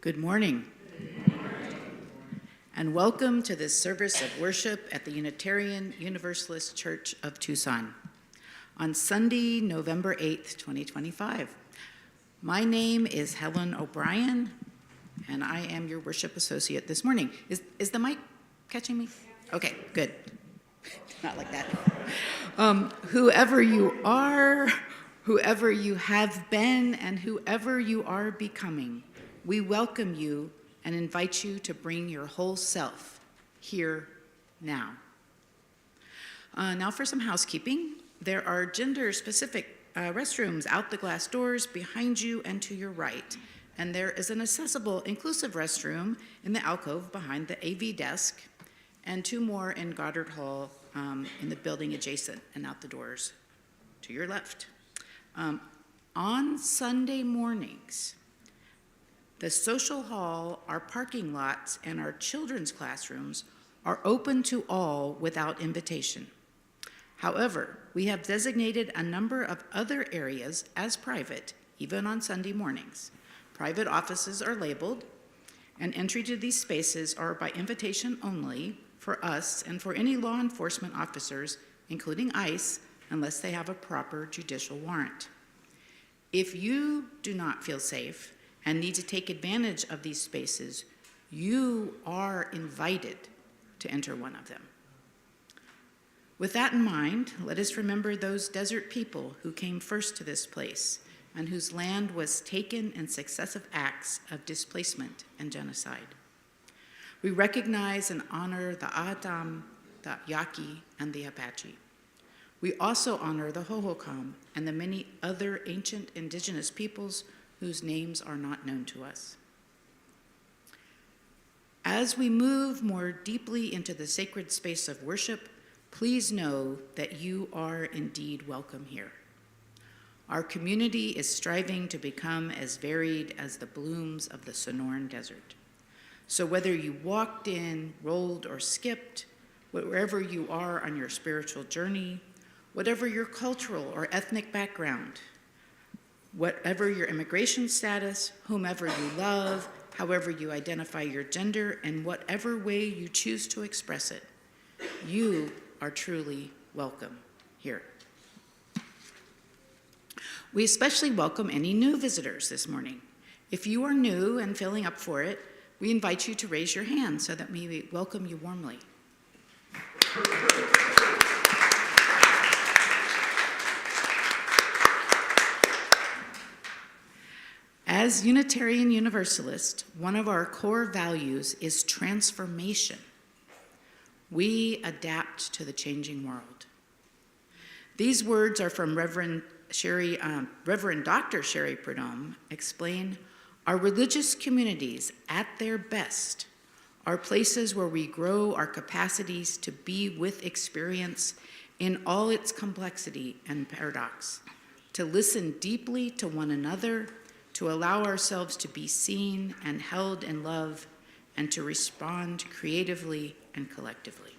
Good morning. And welcome to this service of worship at the Unitarian Universalist Church of Tucson on Sunday, November 8th, 2025. My name is Helen O'Brien, and I am your worship associate this morning. Is the mic catching me? Okay, good. Not like that. Whoever you are, whoever you have been, and whoever you are becoming, we welcome you and invite you to bring your whole self here now. Now for some housekeeping. There are gender-specific restrooms out the glass doors behind you and to your right. And there is an accessible, inclusive restroom in the alcove behind the AV desk, and two more in Goddard Hall in the building adjacent and out the doors to your left. On Sunday mornings, the social hall, our parking lots, and our children's classrooms are open to all without invitation. However, we have designated a number of other areas as private, even on Sunday mornings. Private offices are labeled, and entry to these spaces are by invitation only for us and for any law enforcement officers, including ICE, unless they have a proper judicial warrant. If you do not feel safe and need to take advantage of these spaces, you are invited to enter one of them. With that in mind, let us remember those desert people who came first to this place and whose land was taken in successive acts of displacement and genocide. We recognize and honor the Ahdam, the Yaqui, and the Apache. We also honor the Hohokam and the many other ancient indigenous peoples whose names are not known to us. As we move more deeply into the sacred space of worship, please know that you are indeed welcome here. Our community is striving to become as varied as the blooms of the Sonoran Desert. So whether you walked in, rolled, or skipped, wherever you are on your spiritual journey, whatever your cultural or ethnic background, whatever your immigration status, whomever you love, however you identify your gender, and whatever way you choose to express it, you are truly welcome here. We especially welcome any new visitors this morning. If you are new and feeling up for it, we invite you to raise your hand so that we may welcome you warmly. As Unitarian Universalists, one of our core values is transformation. We adapt to the changing world. These words are from Reverend Dr. Sherry Prudhomme. Explain, our religious communities at their best are places where we grow our capacities to be with experience in all its complexity and paradox, to listen deeply to one another, to allow ourselves to be seen and held in love, and to respond creatively and collectively.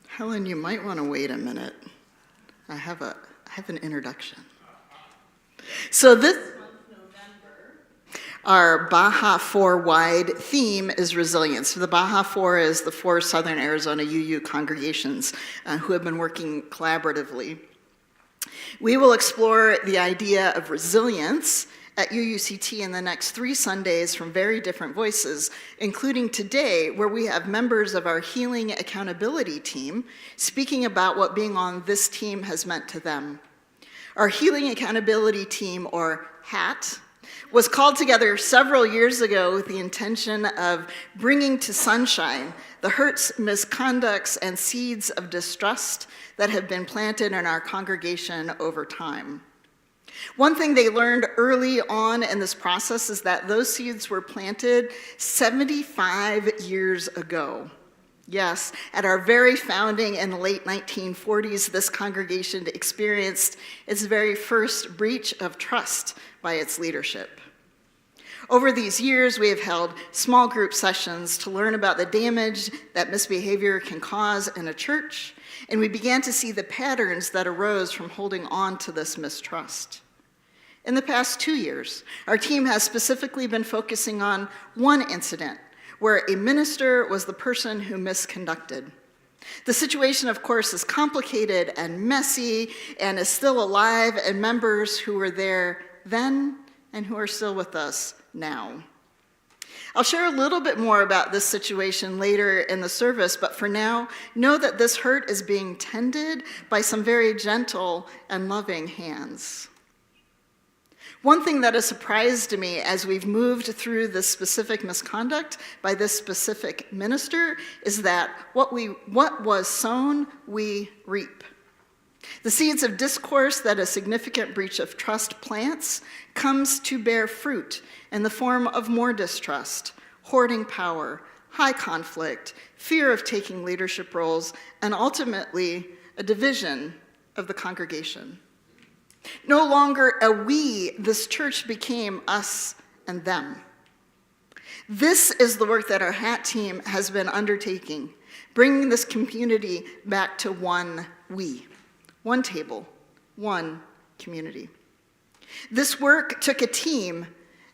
Helen, you might want to wait a minute. I have an introduction. So this month, November, Our Baja 4-wide theme is resilience. So the Baja 4 is the 4 Southern Arizona UU congregations who have been working collaboratively. We will explore the idea of resilience at UUCT in the next 3 Sundays from very different voices, including today, where we have members of our Healing Accountability team speaking about what being on this team has meant to them. Our Healing Accountability team, or HAT, was called together several years ago with the intention of bringing to sunshine the hurts, misconducts, and seeds of distrust that have been planted in our congregation over time. One thing they learned early on in this process is that those seeds were planted 75 years ago. Yes, at our very founding in the late 1940s, this congregation experienced its very first breach of trust by its leadership. Over these years, we have held small group sessions to learn about the damage that misbehavior can cause in a church, and we began to see the patterns that arose from holding on to this mistrust. In the past 2 years, our team has specifically been focusing on one incident where a minister was the person who misconducted. The situation, of course, is complicated and messy and is still alive in members who were there then and who are still with us now. I'll share a little bit more about this situation later in the service, but for now, know that this hurt is being tended by some very gentle and loving hands. One thing that has surprised me as we've moved through this specific misconduct by this specific minister is that what was sown, we reap. The seeds of discourse that a significant breach of trust plants comes to bear fruit in the form of more distrust, hoarding power, high conflict, fear of taking leadership roles, and ultimately a division of the congregation. No longer a we, this church became us and them. This is the work that our HAT team has been undertaking, bringing this community back to one we, one table, one community. This work took a team,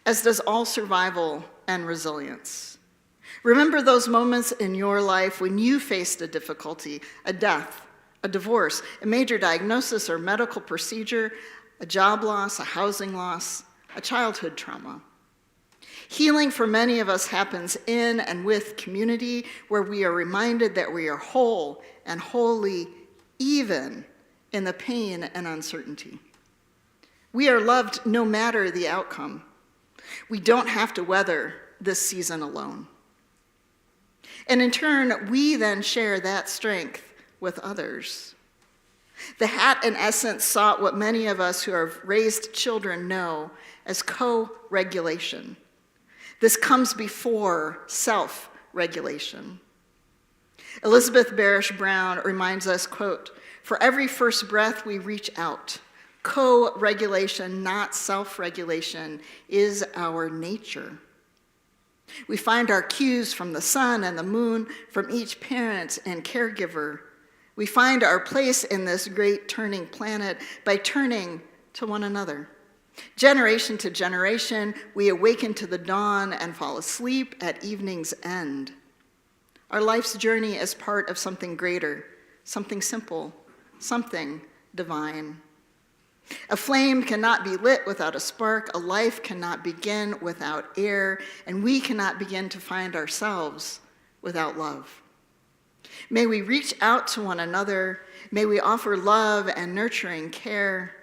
as does all survival and resilience. Remember those moments in your life when you faced a difficulty, a death, a divorce, a major diagnosis or medical procedure, a job loss, a housing loss, a childhood trauma. Healing for many of us happens in and with community, where we are reminded that we are whole and holy even in the pain and uncertainty. We are loved no matter the outcome. We don't have to weather this season alone. And in turn, we then share that strength with others. The HAT, in essence, sought what many of us who have raised children know as co-regulation. This comes before self-regulation. Elizabeth Barish Brown reminds us, quote, "For every first breath we reach out. Co-regulation, not self-regulation, is our nature. We find our cues from the sun and the moon, from each parent and caregiver. We find our place in this great turning planet by turning to one another. Generation to generation, we awaken to the dawn and fall asleep at evening's end. Our life's journey is part of something greater, something simple, something divine. A flame cannot be lit without a spark, a life cannot begin without air, and we cannot begin to find ourselves without love. May we reach out to one another, may we offer love and nurturing care,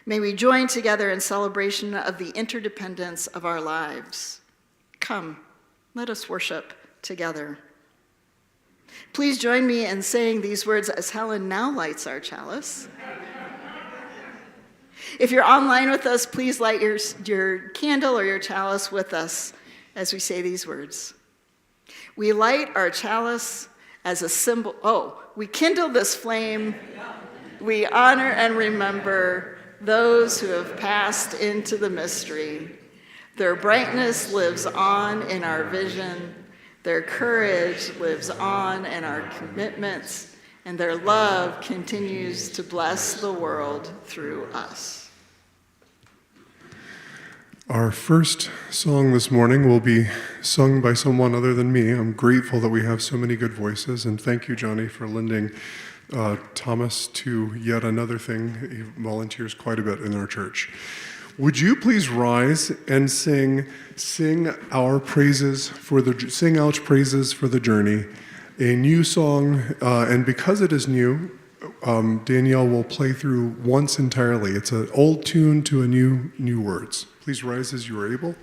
may we join together in celebration of the interdependence of our lives. Come, let us worship together." Please join me in saying these words as Helen now lights our chalice. If you're online with us, please light your candle or your chalice with us as we say these words. We light our chalice as a symbol. We kindle this flame. We honor and remember those who have passed into the mystery. Their brightness lives on in our vision. Their courage lives on in our commitments. And their love continues to bless the world through us. Our first song this morning will be sung by someone other than me. I'm grateful that we have so many good voices, and thank you, Johnny, for lending Thomas to yet another thing. He volunteers quite a bit in our church. Would you please rise and sing our praises for sing out praises for the journey, a new song, and because it is new, Danielle will play through once entirely. It's an old tune to a new words. Please rise as you are able.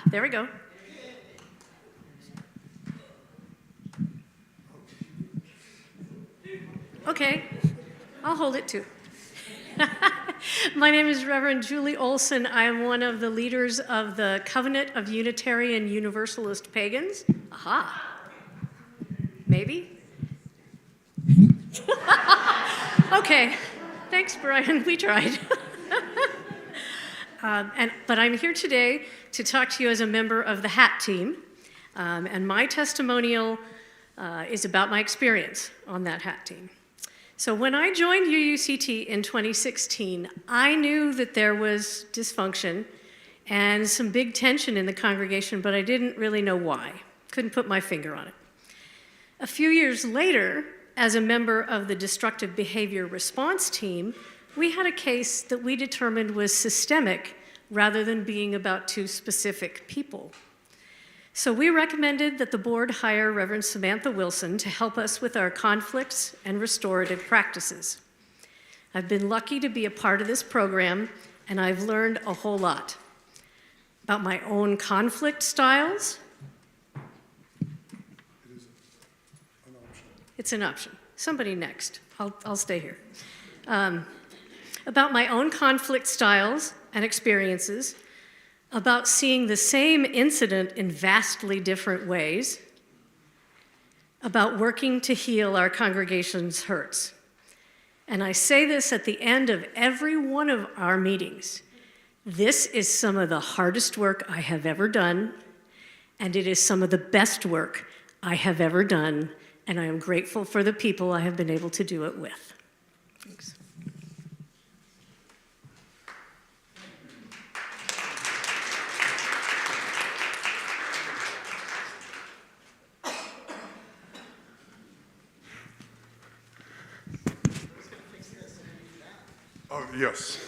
There we go. Okay, I'll hold it too. My name is Reverend Julie Olson. I am one of the leaders of the Covenant of Unitarian Universalist Pagans. Aha. Maybe? Okay, thanks, Brian. We tried. But I'm here today to talk to you as a member of the HAT team. And my testimonial is about my experience on that HAT team. So when I joined UUCT in 2016, I knew that there was dysfunction and some big tension in the congregation, but I didn't really know why. Couldn't put my finger on it. A few years later, as a member of the destructive behavior response team, we had a case that we determined was systemic rather than being about two specific people. So we recommended that the board hire Reverend Samantha Wilson to help us with our conflicts and restorative practices. I've been lucky to be a part of this program, and I've learned a whole lot about my own conflict styles. It's an option. Somebody next. I'll stay here. about my own conflict styles and experiences, about seeing the same incident in vastly different ways, about working to heal our congregation's hurts. And I say this at the end of every one of our meetings. This is some of the hardest work I have ever done, and it is some of the best work I have ever done, and I am grateful for the people I have been able to do it with. Thanks. Oh, yes.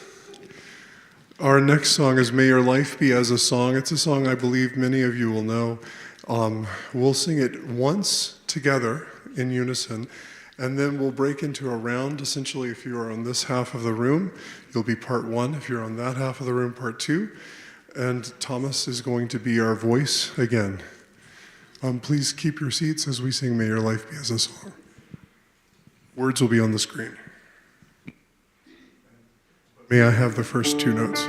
Our next song is May Your Life Be As a Song. It's a song I believe many of you will know. We'll sing it once together in unison, and then we'll break into a round. Essentially, if you are on this half of the room, you'll be part one. If you're on that half of the room, part two. And Thomas is going to be our voice again. Please keep your seats as we sing May Your Life Be As a Song. Words will be on the screen. May I have the first two notes?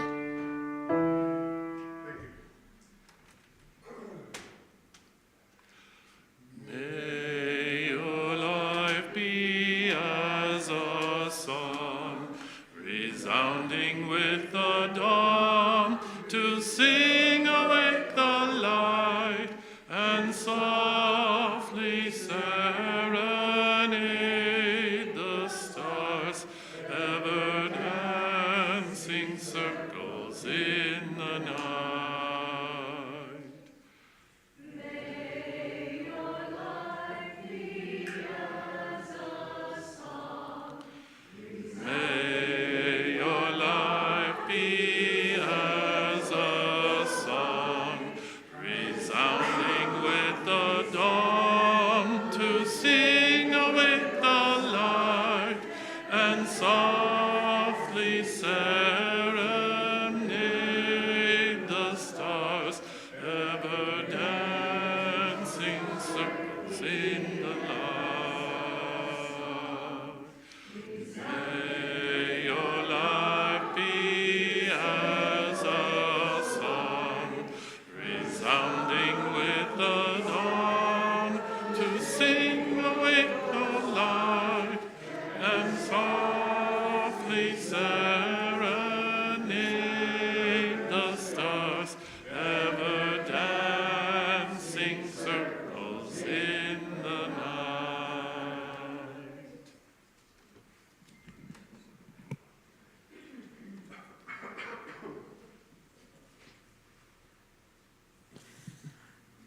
May your life be as a song, resounding with the dawn, to sing awake the light and softly serenade the stars, ever dancing circles in the night. May your life be as a song, resounding with the dawn, to sing awake the light and softly serenade the stars, ever dancing circles in the light. May your life be as a song, resounding with the dawn, to sing awake the light and softly serenade the stars, ever dancing circles in the night.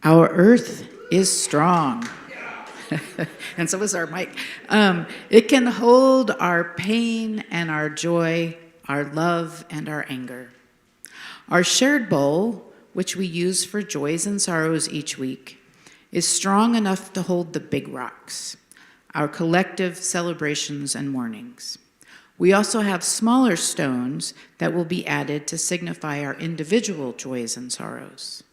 Our earth is strong. And so is our mic. It can hold our pain and our joy, our love and our anger. Our shared bowl, which we use for joys and sorrows each week, is strong enough to hold the big rocks, our collective celebrations and mournings. We also have smaller stones that will be added to signify our individual joys and sorrows.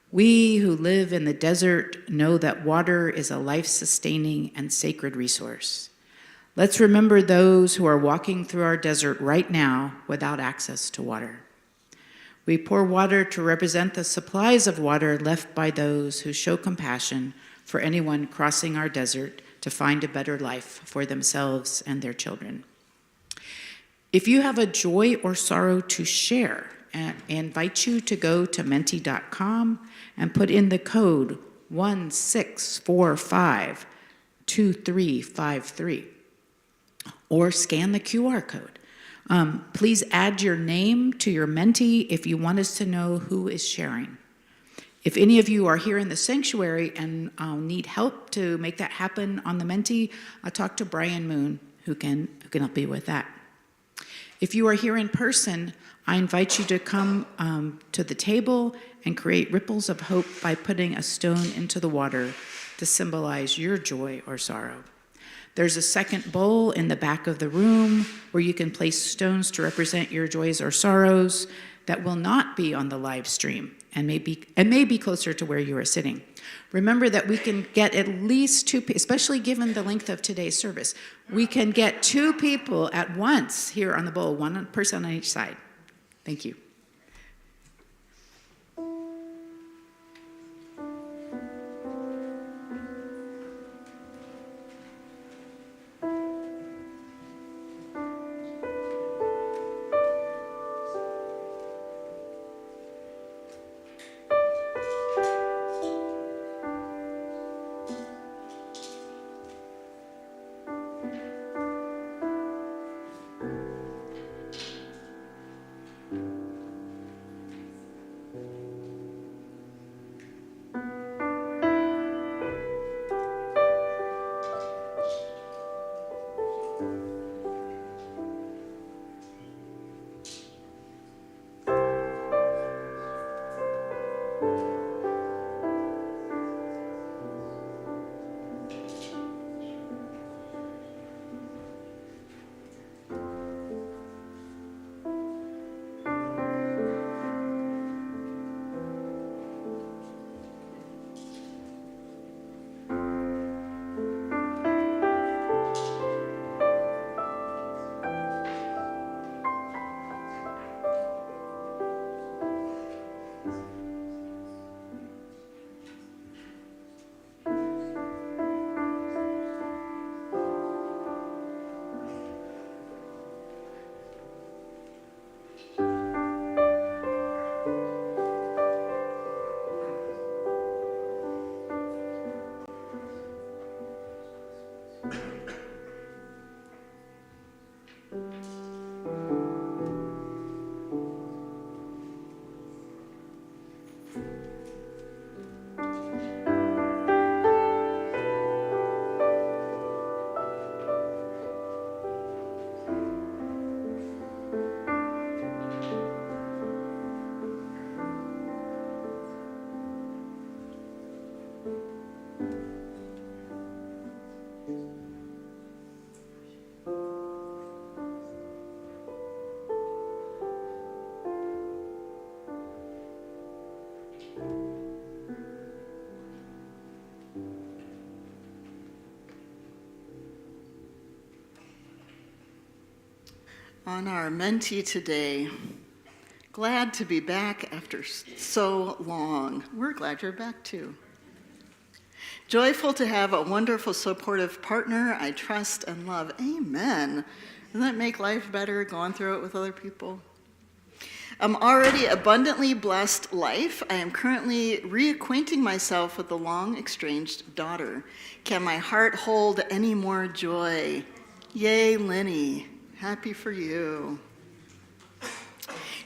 We who live in the desert know that water is a life-sustaining and sacred resource. Let's remember those who are walking through our desert right now without access to water. We pour water to represent the supplies of water left by those who show compassion for anyone crossing our desert to find a better life for themselves and their children. If you have a joy or sorrow to share, I invite you to go to menti.com and put in the code 16452353, or scan the QR code. Please add your name to your Menti if you want us to know who is sharing. If any of you are here in the sanctuary and need help to make that happen on the Menti, I'll talk to Brian Moon, who can help you with that. If you are here in person, I invite you to come to the table and create ripples of hope by putting a stone into the water to symbolize your joy or sorrow. There's a second bowl in the back of the room where you can place stones to represent your joys or sorrows that will not be on the live stream. and maybe closer to where you are sitting. Remember that we can get at least two, especially given the length of today's service, we can get two people at once here on the bowl, one person on each side. Thank you. On our mentee today, glad to be back after so long. We're glad you're back too. Joyful to have a wonderful, supportive partner I trust and love. Amen. Doesn't that make life better, going through it with other people? I'm already abundantly blessed life. I am currently reacquainting myself with the long-estranged daughter. Can my heart hold any more joy? Yay, Lenny. Happy for you.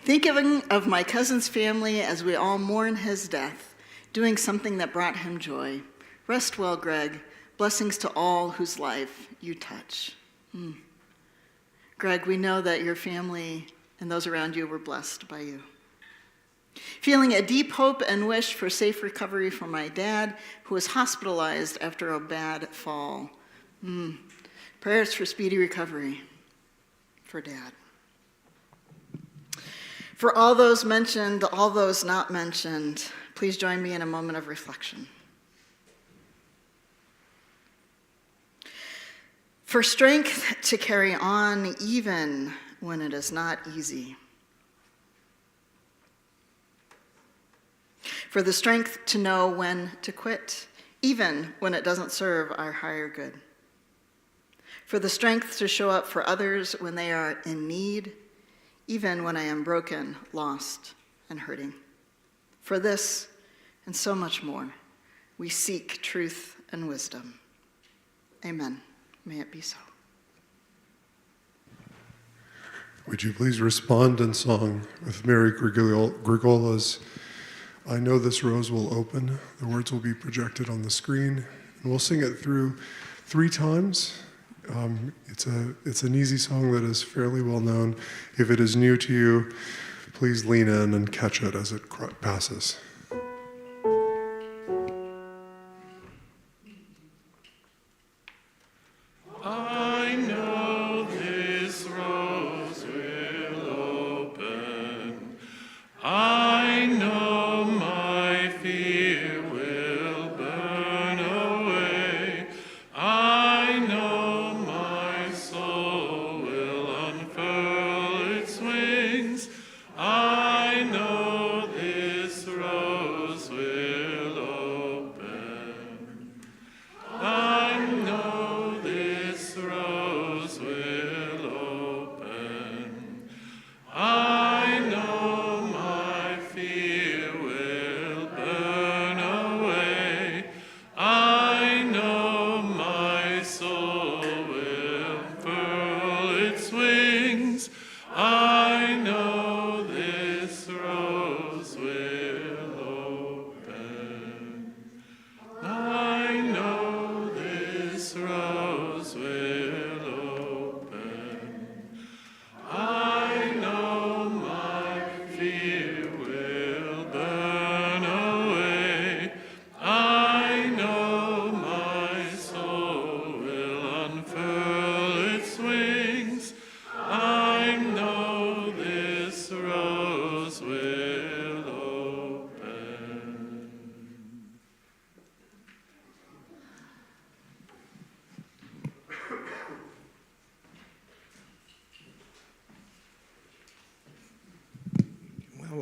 Thinking of my cousin's family as we all mourn his death, doing something that brought him joy. Rest well, Greg. Blessings to all whose life you touch. Greg, we know that your family and those around you were blessed by you. Feeling a deep hope and wish for safe recovery for my dad, who was hospitalized after a bad fall. Prayers for speedy recovery for Dad. For all those mentioned, all those not mentioned, please join me in a moment of reflection. For strength to carry on even when it is not easy. For the strength to know when to quit, even when it doesn't serve our higher good. For the strength to show up for others when they are in need, even when I am broken, lost, and hurting. For this and so much more, we seek truth and wisdom. Amen. May it be so. Would you please respond in song with Mary Grigola's I Know This Rose Will Open. The words will be projected on the screen, and we'll sing it through 3 times. It's an easy song that is fairly well known. If it is new to you, please lean in and catch it as it passes. I know this rose will open. I know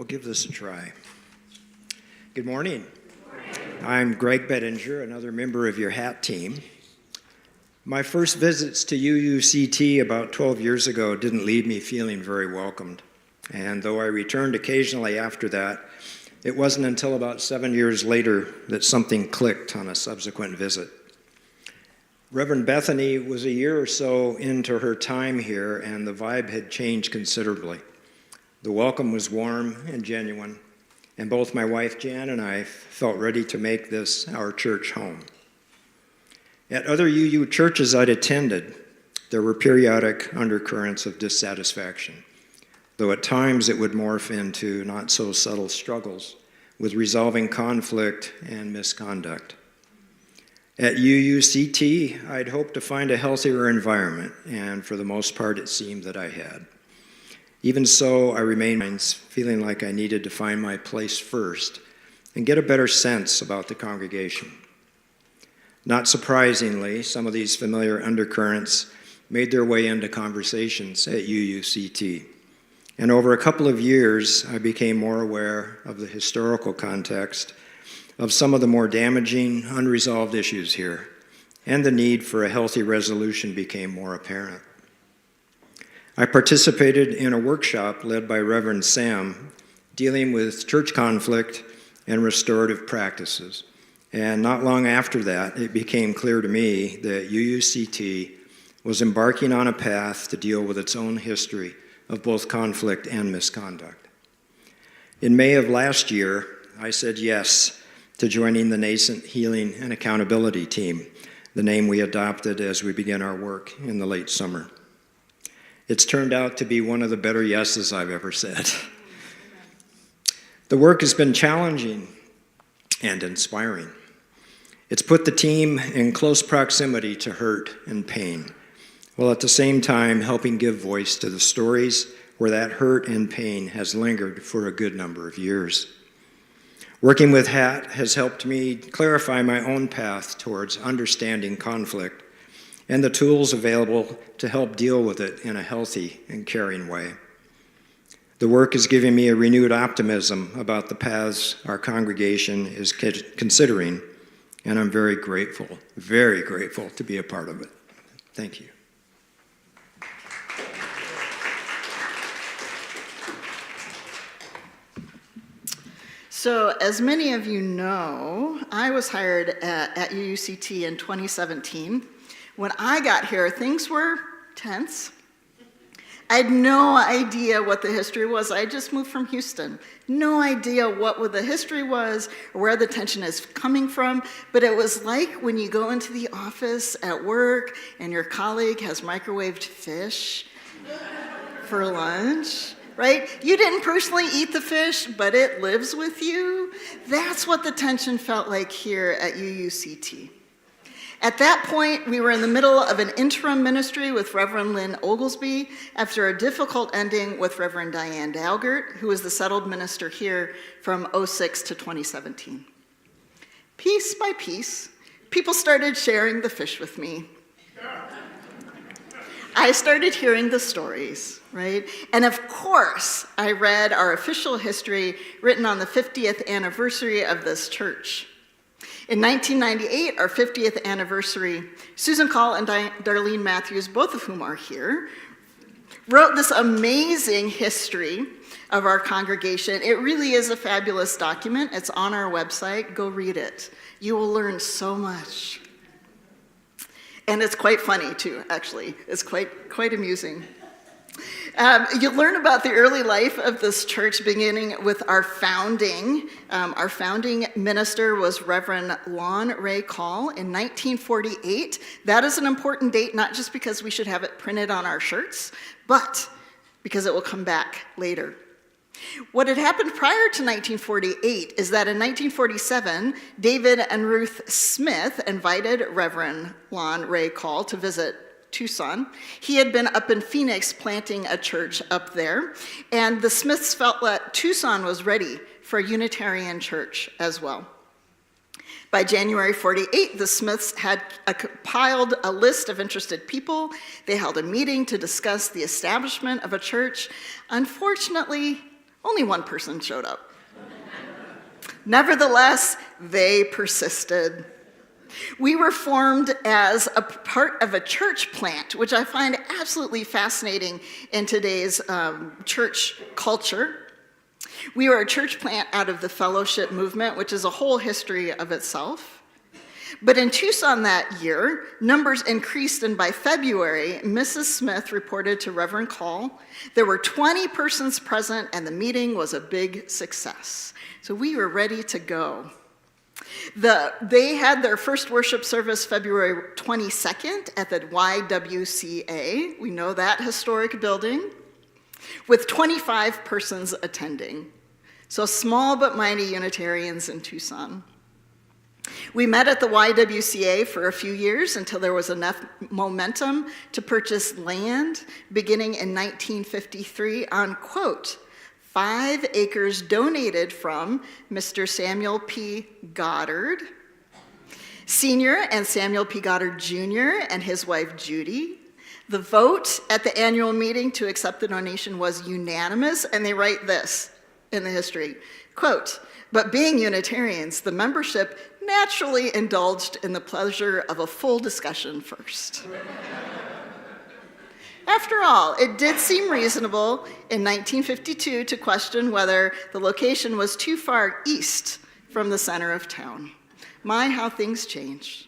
give this a try. Good morning. I'm Greg Bettinger, another member of your HAT team. My first visits to UUCT about 12 years ago didn't leave me feeling very welcomed. And though I returned occasionally after that, it wasn't until about 7 years later that something clicked on a subsequent visit. Reverend Bethany was a year or so into her time here, and the vibe had changed considerably. The welcome was warm and genuine, and both my wife Jan and I felt ready to make this our church home. At other UU churches I'd attended, there were periodic undercurrents of dissatisfaction, though at times it would morph into not so subtle struggles with resolving conflict and misconduct. At UUCT, I'd hoped to find a healthier environment, and for the most part it seemed that I had. Even so, I remained feeling like I needed to find my place first and get a better sense about the congregation. Not surprisingly, some of these familiar undercurrents made their way into conversations at UUCT. And over a couple of years, I became more aware of the historical context of some of the more damaging, unresolved issues here, and the need for a healthy resolution became more apparent. I participated in a workshop led by Reverend Sam dealing with church conflict and restorative practices. And not long after that, it became clear to me that UUCT was embarking on a path to deal with its own history of both conflict and misconduct. In May of last year, I said yes to joining the nascent Healing and Accountability Team, the name we adopted as we began our work in the late summer. It's turned out to be one of the better yeses I've ever said. The work has been challenging and inspiring. It's put the team in close proximity to hurt and pain, while at the same time helping give voice to the stories where that hurt and pain has lingered for a good number of years. Working with HAT has helped me clarify my own path towards understanding conflict and the tools available to help deal with it in a healthy and caring way. The work is giving me a renewed optimism about the paths our congregation is considering, and I'm very grateful to be a part of it. Thank you. So, as many of you know, I was hired at UUCT in 2017. When I got here, things were tense. I had no idea what the history was. I just moved from Houston. No idea what the history was or where the tension is coming from. But it was like when you go into the office at work and your colleague has microwaved fish for lunch, right? You didn't personally eat the fish, but it lives with you. That's what the tension felt like here at UUCT. At that point, we were in the middle of an interim ministry with Reverend Lynn Oglesby after a difficult ending with Reverend Diane Dalgert, who was the settled minister here from 2006 to 2017. Piece by piece, people started sharing the fish with me. I started hearing the stories, right? And of course, I read our official history written on the 50th anniversary of this church. In 1998, our 50th anniversary, Susan Call and Darlene Matthews, both of whom are here, wrote this amazing history of our congregation. It really is a fabulous document. It's on our website. Go read it. You will learn so much. And it's quite funny, too, actually. It's quite amusing. You'll learn about the early life of this church, beginning with our founding. Our founding minister was Reverend Lon Ray Call in 1948. That is an important date, not just because we should have it printed on our shirts, but because it will come back later. What had happened prior to 1948 is that in 1947, David and Ruth Smith invited Reverend Lon Ray Call to visit Tucson. He had been up in Phoenix planting a church up there, and the Smiths felt that Tucson was ready for a Unitarian church as well. By January 48, the Smiths had compiled a list of interested people. They held a meeting to discuss the establishment of a church. Unfortunately, Only one person showed up. Nevertheless, they persisted. We were formed as a part of a church plant, which I find absolutely fascinating in today's church culture. We were a church plant out of the fellowship movement, which is a whole history of itself. But in Tucson that year, numbers increased, and by February, Mrs. Smith reported to Reverend Call there were 20 persons present, and the meeting was a big success. So we were ready to go. They had their first worship service February 22nd at the YWCA. We know that historic building, with 25 persons attending. So small but mighty Unitarians in Tucson. We met at the YWCA for a few years until there was enough momentum to purchase land beginning in 1953 on, quote, 5 acres donated from Mr. Samuel P. Goddard, Sr. and Samuel P. Goddard, Jr. and his wife, Judy. The vote at the annual meeting to accept the donation was unanimous, and they write this in the history, quote, but being Unitarians, the membership naturally indulged in the pleasure of a full discussion first. After all, it did seem reasonable in 1952 to question whether the location was too far east from the center of town. My, how things change.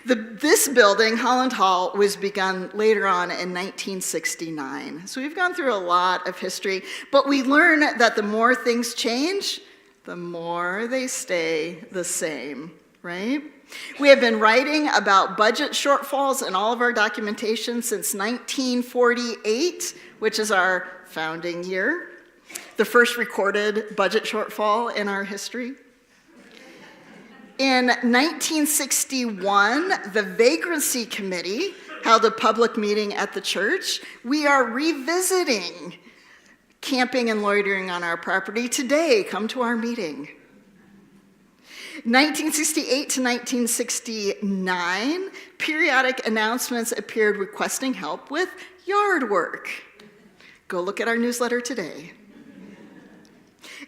This building, Holland Hall, was begun later on in 1969. So we've gone through a lot of history, but we learn that the more things change, the more they stay the same, right? We have been writing about budget shortfalls in all of our documentation since 1948, which is our founding year, the first recorded budget shortfall in our history. In 1961, the Vagrancy Committee held a public meeting at the church. We are revisiting camping and loitering on our property today. Come to our meeting. 1968 to 1969, periodic announcements appeared requesting help with yard work. Go look at our newsletter today.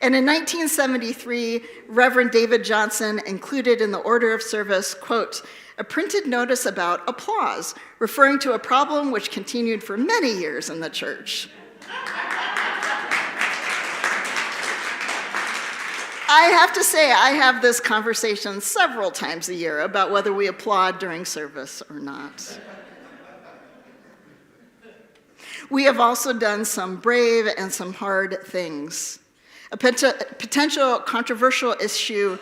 And in 1973, Reverend David Johnson included in the order of service, quote, a printed notice about applause, referring to a problem which continued for many years in the church. I have to say, I have this conversation several times a year about whether we applaud during service or not. We have also done some brave and some hard things. A potential controversial issue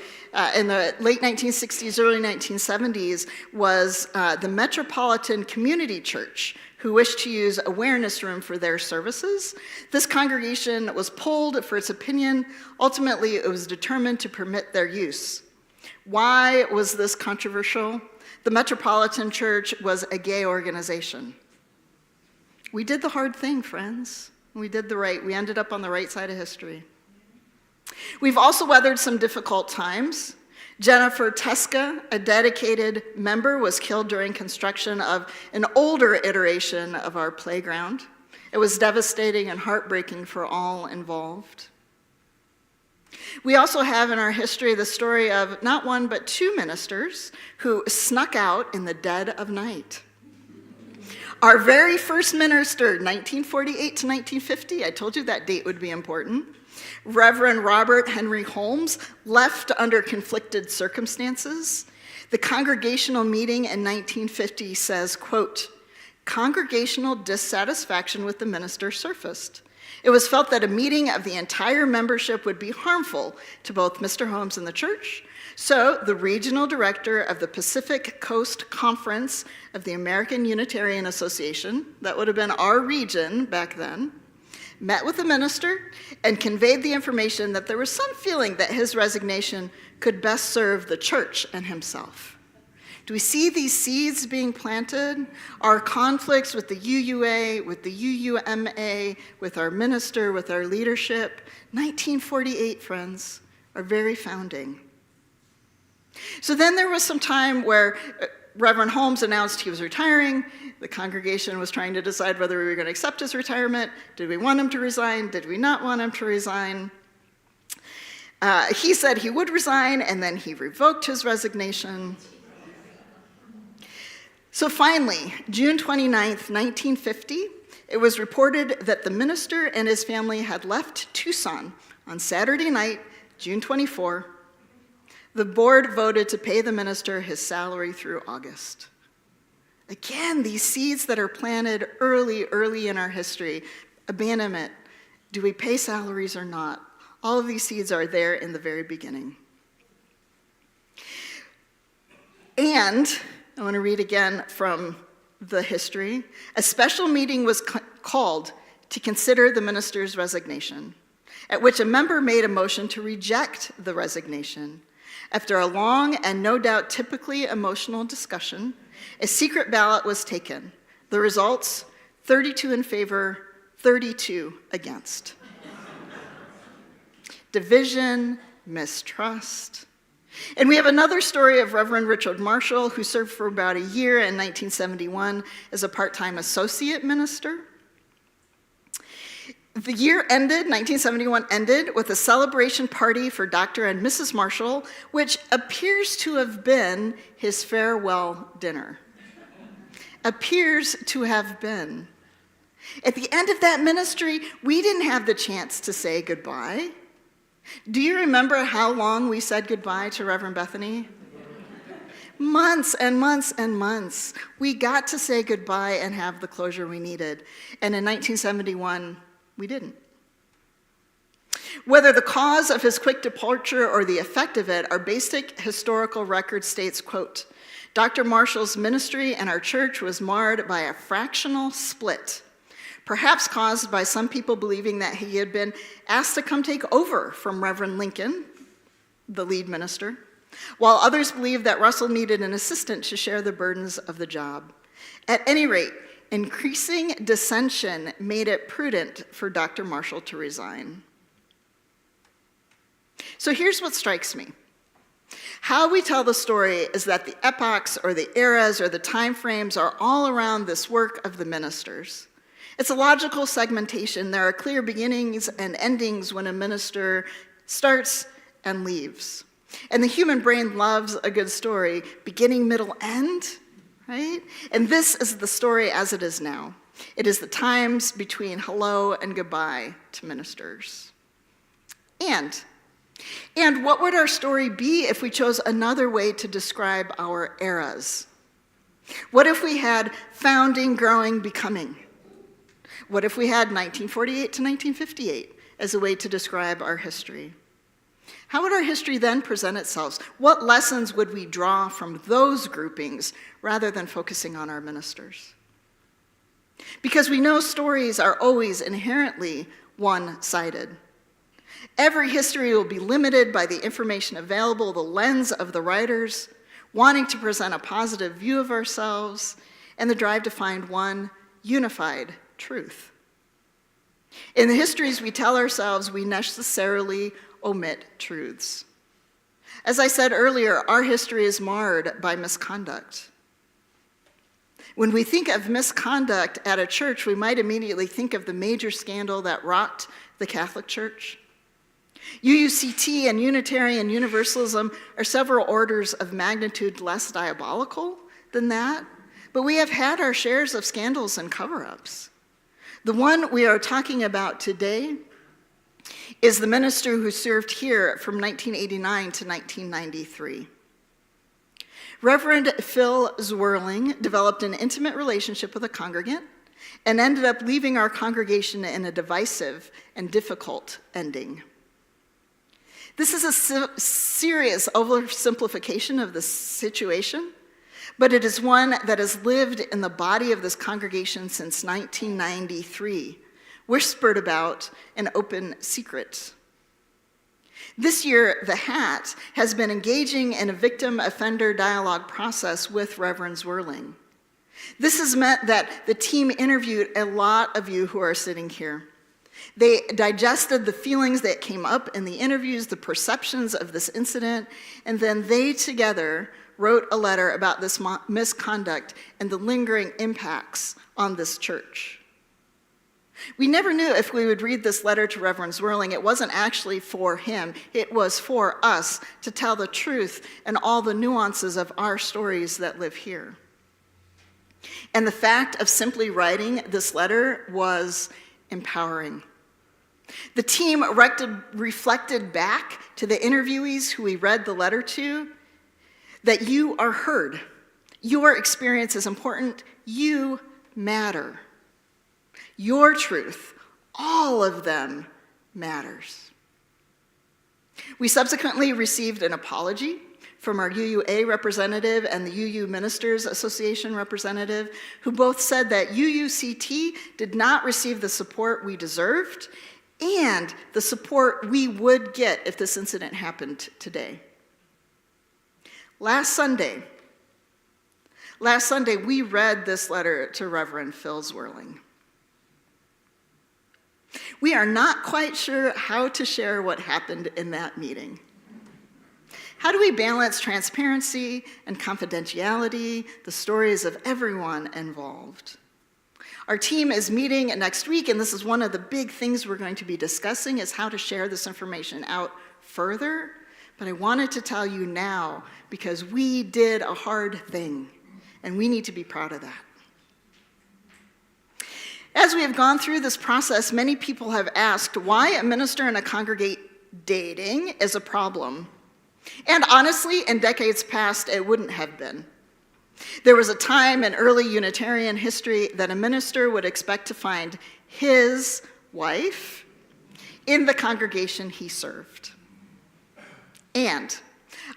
in the late 1960s, early 1970s was the Metropolitan Community Church, who wished to use Awareness Room for their services. This congregation was polled for its opinion. Ultimately, it was determined to permit their use. Why was this controversial? The Metropolitan Church was a gay organization. We did the hard thing, friends. We ended up on the right side of history. We've also weathered some difficult times. Jennifer Teska, a dedicated member, was killed during construction of an older iteration of our playground. It was devastating and heartbreaking for all involved. We also have in our history the story of not one but 2 ministers who snuck out in the dead of night. Our very first minister, 1948 to 1950, I told you that date would be important. Reverend Robert Henry Holmes left under conflicted circumstances. The congregational meeting in 1950 says, quote, congregational dissatisfaction with the minister surfaced. It was felt that a meeting of the entire membership would be harmful to both Mr. Holmes and the church. So the regional director of the Pacific Coast Conference of the American Unitarian Association, that would have been our region back then, met with the minister and conveyed the information that there was some feeling that his resignation could best serve the church and himself. Do we see these seeds being planted? Our conflicts with the UUA, with the UUMA, with our minister, with our leadership, 1948, friends, our very founding. So then there was some time where Reverend Holmes announced he was retiring, the congregation was trying to decide whether we were going to accept his retirement. Did we want him to resign? Did we not want him to resign? He said he would resign, and then he revoked his resignation. So finally, June 29th, 1950, it was reported that the minister and his family had left Tucson on Saturday night, June 24. The board voted to pay the minister his salary through August. Again, these seeds that are planted early in our history, abandonment, do we pay salaries or not? All of these seeds are there in the very beginning. And I want to read again from the history. A special meeting was called to consider the minister's resignation, at which a member made a motion to reject the resignation. After a long and no doubt typically emotional discussion, a secret ballot was taken. The results, 32 in favor, 32 against. Division, mistrust. And we have another story of Reverend Richard Marshall, who served for about a year in 1971 as a part-time associate minister. The year ended, 1971 ended, with a celebration party for Dr. and Mrs. Marshall, which appears to have been his farewell dinner. Appears to have been. At the end of that ministry, we didn't have the chance to say goodbye. Do you remember how long we said goodbye to Reverend Bethany? Months and months and months. We got to say goodbye and have the closure we needed. And in 1971, we didn't. Whether the cause of his quick departure or the effect of it, our basic historical record states, quote, Dr. Marshall's ministry and our church was marred by a fractional split, perhaps caused by some people believing that he had been asked to come take over from Reverend Lincoln, the lead minister, while others believed that Russell needed an assistant to share the burdens of the job. At any rate, increasing dissension made it prudent for Dr. Marshall to resign. So here's what strikes me. How we tell the story is that the epochs or the eras or the time frames are all around this work of the ministers. It's a logical segmentation. There are clear beginnings and endings when a minister starts and leaves. And the human brain loves a good story, beginning, middle, end, right? And this is the story as it is now. It is the times between hello and goodbye to ministers. And what would our story be if we chose another way to describe our eras? What if we had founding, growing, becoming? What if we had 1948 to 1958 as a way to describe our history? How would our history then present itself? What lessons would we draw from those groupings rather than focusing on our ministers? Because we know stories are always inherently one-sided. Every history will be limited by the information available, the lens of the writers, wanting to present a positive view of ourselves, and the drive to find one unified truth. In the histories we tell ourselves, we necessarily omit truths. As I said earlier, our history is marred by misconduct. When we think of misconduct at a church, we might immediately think of the major scandal that rocked the Catholic Church. UUCT and Unitarian Universalism are several orders of magnitude less diabolical than that, but we have had our shares of scandals and cover-ups. The one we are talking about today is the minister who served here from 1989 to 1993. Reverend Phil Zwirling developed an intimate relationship with a congregant and ended up leaving our congregation in a divisive and difficult ending. This is a serious oversimplification of the situation, but it is one that has lived in the body of this congregation since 1993, whispered about an open secret. This year, the Hat has been engaging in a victim-offender dialogue process with Reverend Zwirling. This has meant that the team interviewed a lot of you who are sitting here. They digested the feelings that came up in the interviews, the perceptions of this incident, and then they together wrote a letter about this misconduct and the lingering impacts on this church. We never knew if we would read this letter to Reverend Zwirling. It wasn't actually for him. It was for us to tell the truth and all the nuances of our stories that live here. And the fact of simply writing this letter was empowering. The team reflected back to the interviewees who we read the letter to that you are heard. Your experience is important. You matter. Your truth, all of them, matters. We subsequently received an apology from our UUA representative and the UU Ministers Association representative, who both said that UUCT did not receive the support we deserved and the support we would get if this incident happened today. Last Sunday, we read this letter to Reverend Phil Zwirling. We are not quite sure how to share what happened in that meeting. How do we balance transparency and confidentiality, the stories of everyone involved? Our team is meeting next week, and this is one of the big things we're going to be discussing, is how to share this information out further. But I wanted to tell you now because we did a hard thing, and we need to be proud of that. As we have gone through this process, many people have asked why a minister and a congregate dating is a problem. And honestly, in decades past, it wouldn't have been. There was a time in early Unitarian history that a minister would expect to find his wife in the congregation he served. And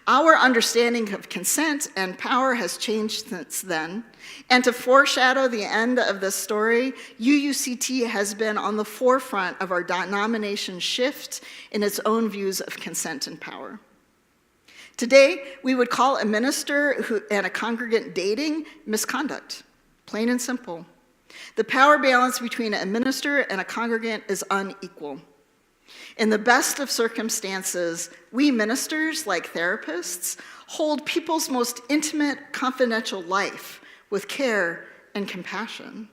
our understanding of consent and power has changed since then. And to foreshadow the end of this story, UUCT has been on the forefront of our denomination's shift in its own views of consent and power. Today, we would call a minister and a congregant dating misconduct, plain and simple. The power balance between a minister and a congregant is unequal. In the best of circumstances, we ministers, like therapists, hold people's most intimate, confidential life with care and compassion.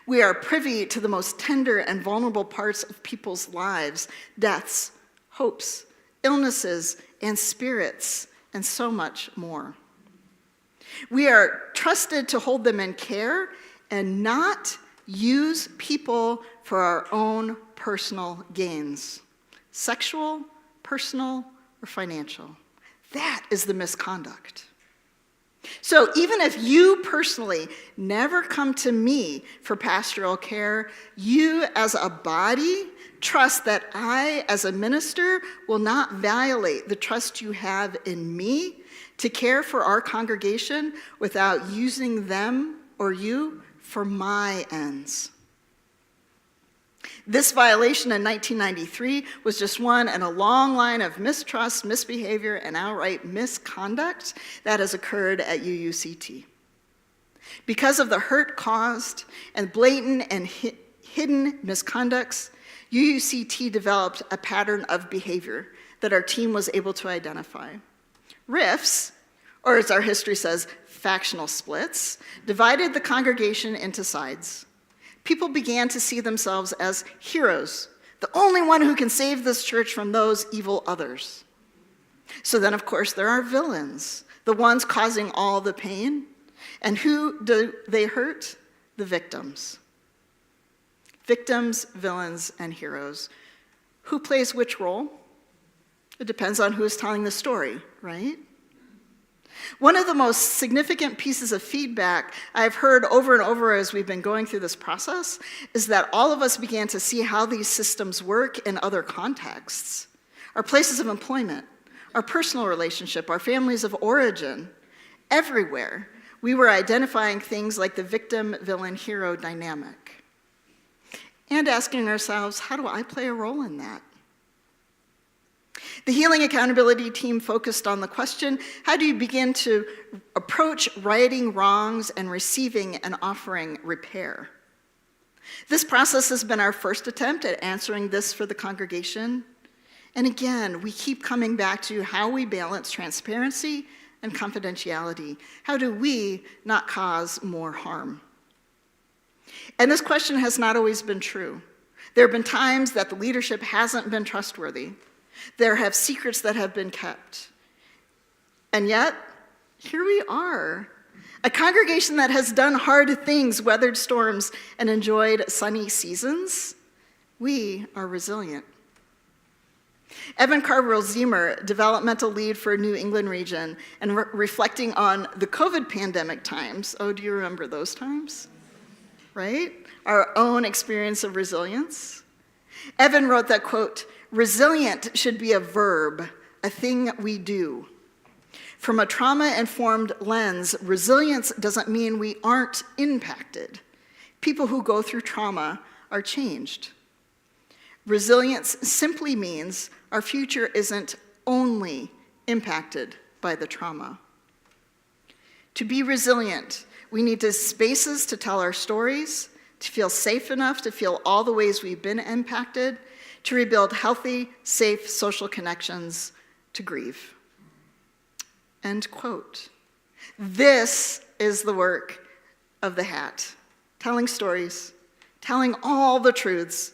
We are privy to the most tender and vulnerable parts of people's lives, deaths, hopes, illnesses, and spirits, and so much more. We are trusted to hold them in care and not use people for our own personal gains, sexual, personal, or financial. That is the misconduct. So even if you personally never come to me for pastoral care, you as a body trust that I, as a minister, will not violate the trust you have in me to care for our congregation without using them or you for my ends. This violation in 1993 was just one in a long line of mistrust, misbehavior, and outright misconduct that has occurred at UUCT. Because of the hurt caused and blatant and hidden misconducts, UUCT developed a pattern of behavior that our team was able to identify. Rifts, or as our history says, factional splits, divided the congregation into sides. People began to see themselves as heroes, the only one who can save this church from those evil others. So then, of course, there are villains, the ones causing all the pain. And who do they hurt? The victims. Victims, villains, and heroes. Who plays which role? It depends on who is telling the story, right? One of the most significant pieces of feedback I've heard over and over as we've been going through this process is that all of us began to see how these systems work in other contexts. Our places of employment, our personal relationship, our families of origin, everywhere, we were identifying things like the victim-villain-hero dynamic. And asking ourselves, how do I play a role in that? The Healing Accountability team focused on the question, how do you begin to approach righting wrongs and receiving and offering repair? This process has been our first attempt at answering this for the congregation. And again, we keep coming back to how we balance transparency and confidentiality. How do we not cause more harm? And this question has not always been true. There have been times that the leadership hasn't been trustworthy. There have secrets that have been kept. And yet, here we are, a congregation that has done hard things, weathered storms, and enjoyed sunny seasons. We are resilient. Evan Carver-Ziemer, developmental lead for New England region, and reflecting on the COVID pandemic times. Oh, do you remember those times? Right? Our own experience of resilience. Evan wrote that, quote, "Resilient should be a verb, a thing we do. From a trauma-informed lens, resilience doesn't mean we aren't impacted. People who go through trauma are changed. Resilience simply means our future isn't only impacted by the trauma. To be resilient, we need spaces to tell our stories, to feel safe enough to feel all the ways we've been impacted, to rebuild healthy, safe social connections, to grieve." End quote. This is the work of the Hat. Telling stories, telling all the truths,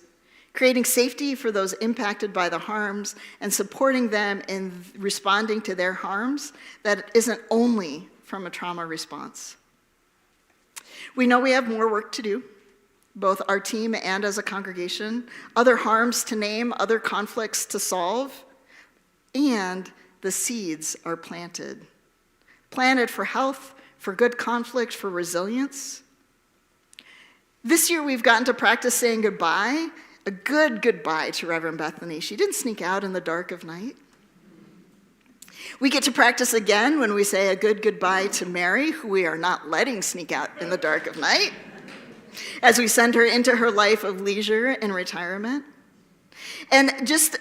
creating safety for those impacted by the harms, and supporting them in responding to their harms that isn't only from a trauma response. We know we have more work to do, both our team and as a congregation, other harms to name, other conflicts to solve, and the seeds are planted. Planted for health, for good conflict, for resilience. This year we've gotten to practice saying goodbye, a good goodbye to Reverend Bethany. She didn't sneak out in the dark of night. We get to practice again when we say a good goodbye to Mary, who we are not letting sneak out in the dark of night, as we send her into her life of leisure and retirement. And just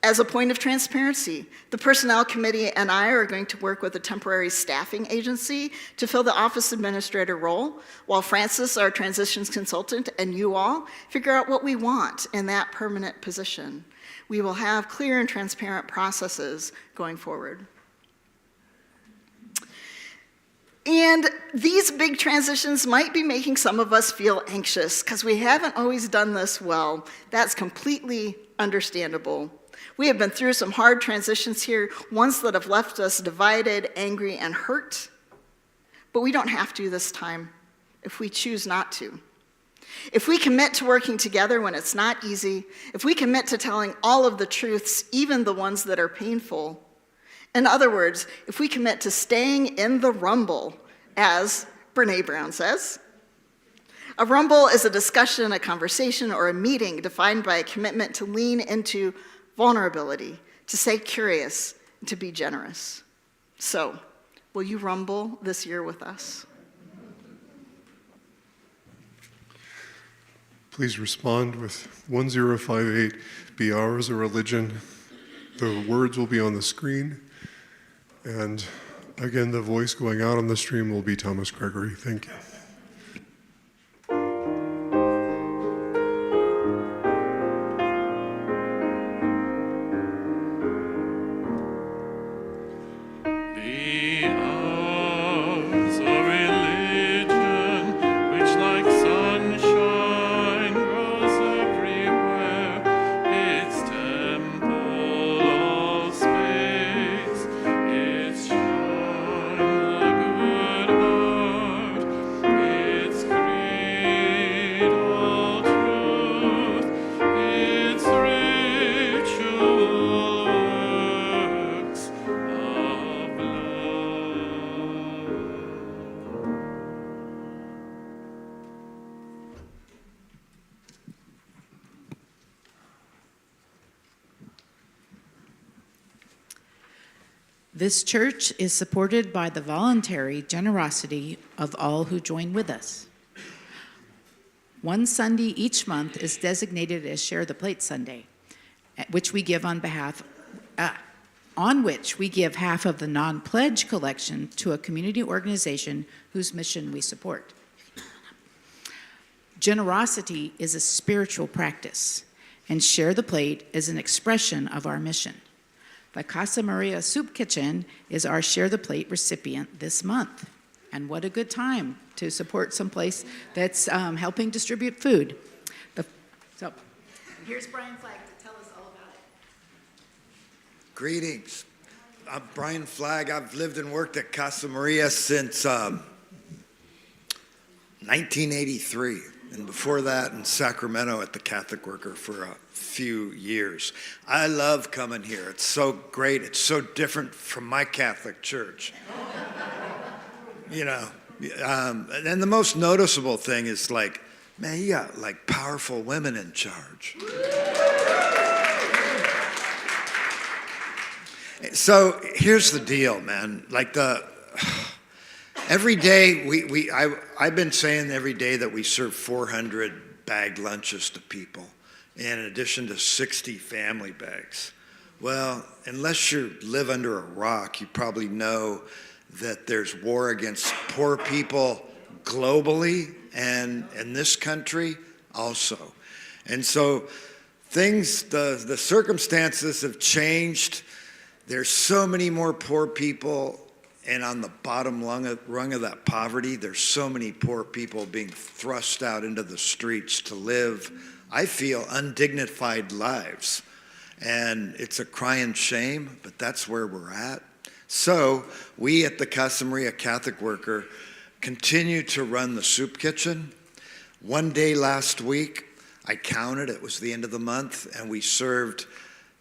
as a point of transparency, the Personnel Committee and I are going to work with a temporary staffing agency to fill the office administrator role, while Francis, our transitions consultant, and you all figure out what we want in that permanent position. We will have clear and transparent processes going forward. And these big transitions might be making some of us feel anxious because we haven't always done this well. That's completely understandable. We have been through some hard transitions here, ones that have left us divided, angry, and hurt. But we don't have to this time if we choose not to. If we commit to working together when it's not easy, if we commit to telling all of the truths, even the ones that are painful, in other words, if we commit to staying in the rumble, as Brene Brown says. A rumble is a discussion, a conversation, or a meeting defined by a commitment to lean into vulnerability, to stay curious, and to be generous. So, will you rumble this year with us? Please respond with 1058, "Be ours a religion." The words will be on the screen. And again, the voice going out on the stream will be Thomas Gregory. Thank you. Be ours a religion which like sunshine grows everywhere, its temple all space, its shrine the good heart, its creed all truth, its ritual works of love. This church is supported by the voluntary generosity of all who join with us. One Sunday each month is designated as Share the Plate Sunday, at which we give on which we give half of the non-pledge collection to a community organization whose mission we support. Generosity is a spiritual practice, and Share the Plate is an expression of our mission. The Casa Maria Soup Kitchen is our Share the Plate recipient this month. And what a good time to support someplace that's helping distribute food. So here's Brian Flagg to tell us all about it. Greetings. I'm Brian Flagg. I've lived and worked at Casa Maria since 1983. And before that in Sacramento at the Catholic Worker for a few years. I love coming here. It's so great. It's so different from my Catholic church. And the most noticeable thing is like, man, you got like powerful women in charge. So here's the deal, man. Like every day I've been saying every day that we serve 400 bagged lunches to people, in addition to 60 family bags. Well, unless you live under a rock, you probably know that there's war against poor people globally and in this country also. And so the circumstances have changed. There's so many more poor people, and on the bottom rung of that poverty, there's so many poor people being thrust out into the streets to live, I feel, undignified lives. And it's a crying shame, but that's where we're at. So we at the Casa Maria Catholic Worker continue to run the soup kitchen. One day last week, I counted, it was the end of the month, and we served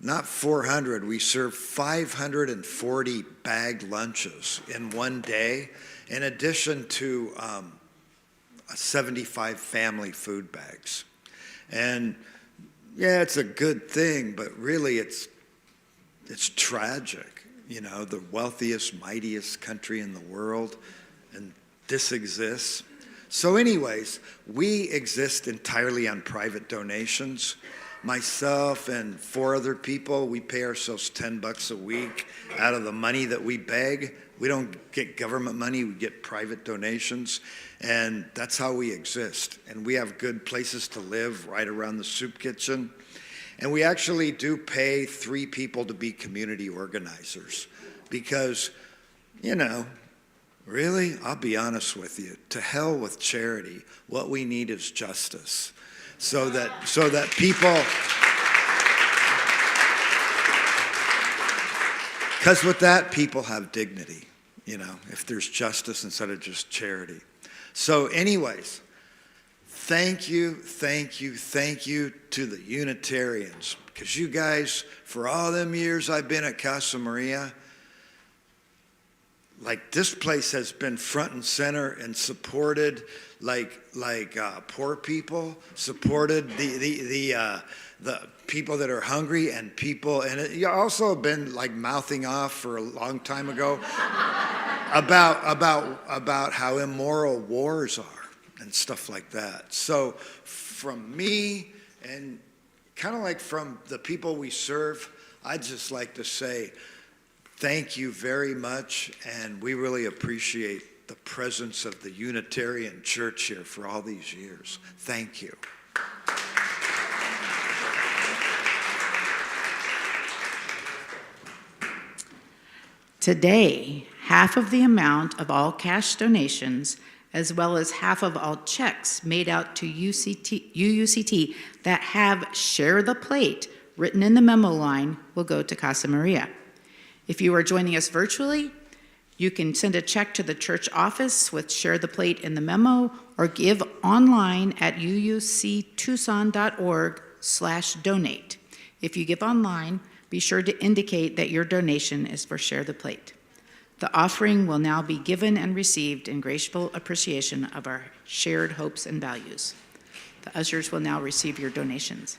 not 400, we served 540 bagged lunches in one day, in addition to 75 family food bags. And yeah, it's a good thing, but really it's tragic. The wealthiest, mightiest country in the world, and this exists. So anyways, we exist entirely on private donations. Myself and 4 other people, we pay ourselves $10 a week out of the money that we beg. We don't get government money, we get private donations, and that's how we exist. And we have good places to live right around the soup kitchen. And we actually do pay 3 people to be community organizers because, really, I'll be honest with you, to hell with charity. What we need is justice. So that people, because with that, people have dignity, if there's justice instead of just charity. So anyways, thank you to the Unitarians, because you guys, for all them years I've been at Casa Maria, like this place has been front and center and supported poor people, supported the people that are hungry and people, and you also have been like mouthing off for a long time ago about how immoral wars are and stuff like that. So from me and kind of like from the people we serve, I'd just like to say thank you very much, and we really appreciate the presence of the Unitarian Church here for all these years. Thank you. Today, half of the amount of all cash donations, as well as half of all checks made out to UUCT that have Share the Plate written in the memo line, will go to Casa Maria. If you are joining us virtually, you can send a check to the church office with Share the Plate in the memo, or give online at uuctucson.org/donate. If you give online, be sure to indicate that your donation is for Share the Plate. The offering will now be given and received in grateful appreciation of our shared hopes and values. The ushers will now receive your donations.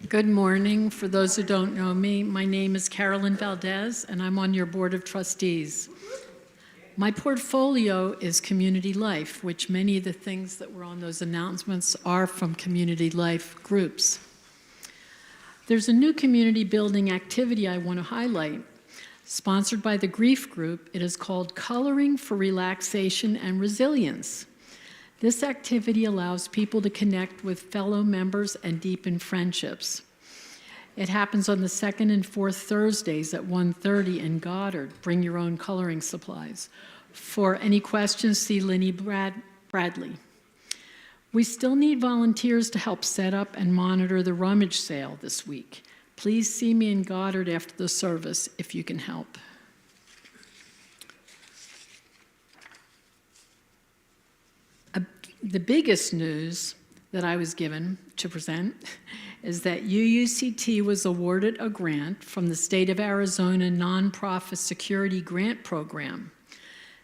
Good morning. For those who don't know me, my name is Carolyn Valdez, and I'm on your Board of Trustees. My portfolio is community life, which many of the things that were on those announcements are from community life groups. There's a new community building activity I want to highlight. Sponsored by the Grief Group, it is called Coloring for Relaxation and Resilience. This activity allows people to connect with fellow members and deepen friendships. It happens on the second and fourth Thursdays at 1:30 in Goddard. Bring your own coloring supplies. For any questions, see Linny Bradley. We still need volunteers to help set up and monitor the rummage sale this week. Please see me in Goddard after the service if you can help. The biggest news that I was given to present is that UUCT was awarded a grant from the State of Arizona Nonprofit Security Grant Program.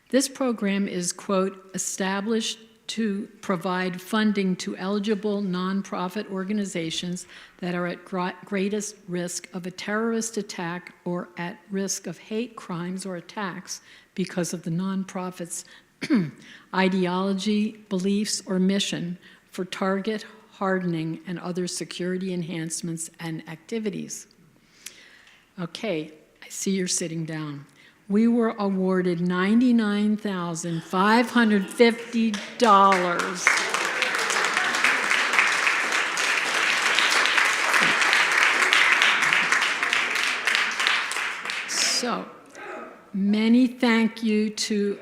This program is, quote, established to provide funding to eligible nonprofit organizations that are at greatest risk of a terrorist attack or at risk of hate crimes or attacks because of the nonprofit's ideology, beliefs, or mission for target hardening and other security enhancements and activities. Okay, I see you're sitting down. We were awarded $99,550. So, many thank you to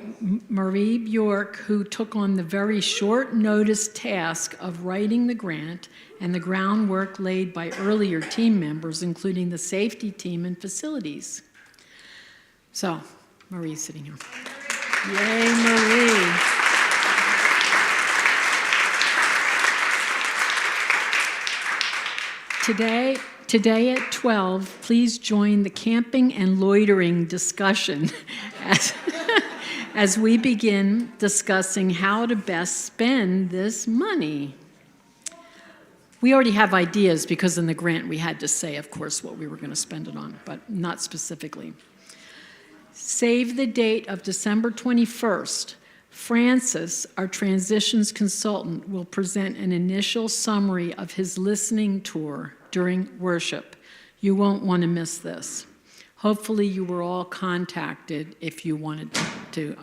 Marie Bjork, who took on the very short notice task of writing the grant and the groundwork laid by earlier team members, including the safety team and facilities. So, Marie's sitting here. Yay, Marie. Today at 12, please join the camping and loitering discussion as we begin discussing how to best spend this money. We already have ideas because in the grant we had to say, of course, what we were going to spend it on, but not specifically. Save the date of December 21st. Francis, our transitions consultant, will present an initial summary of his listening tour during worship. You won't want to miss this. Hopefully you were all contacted if you wanted to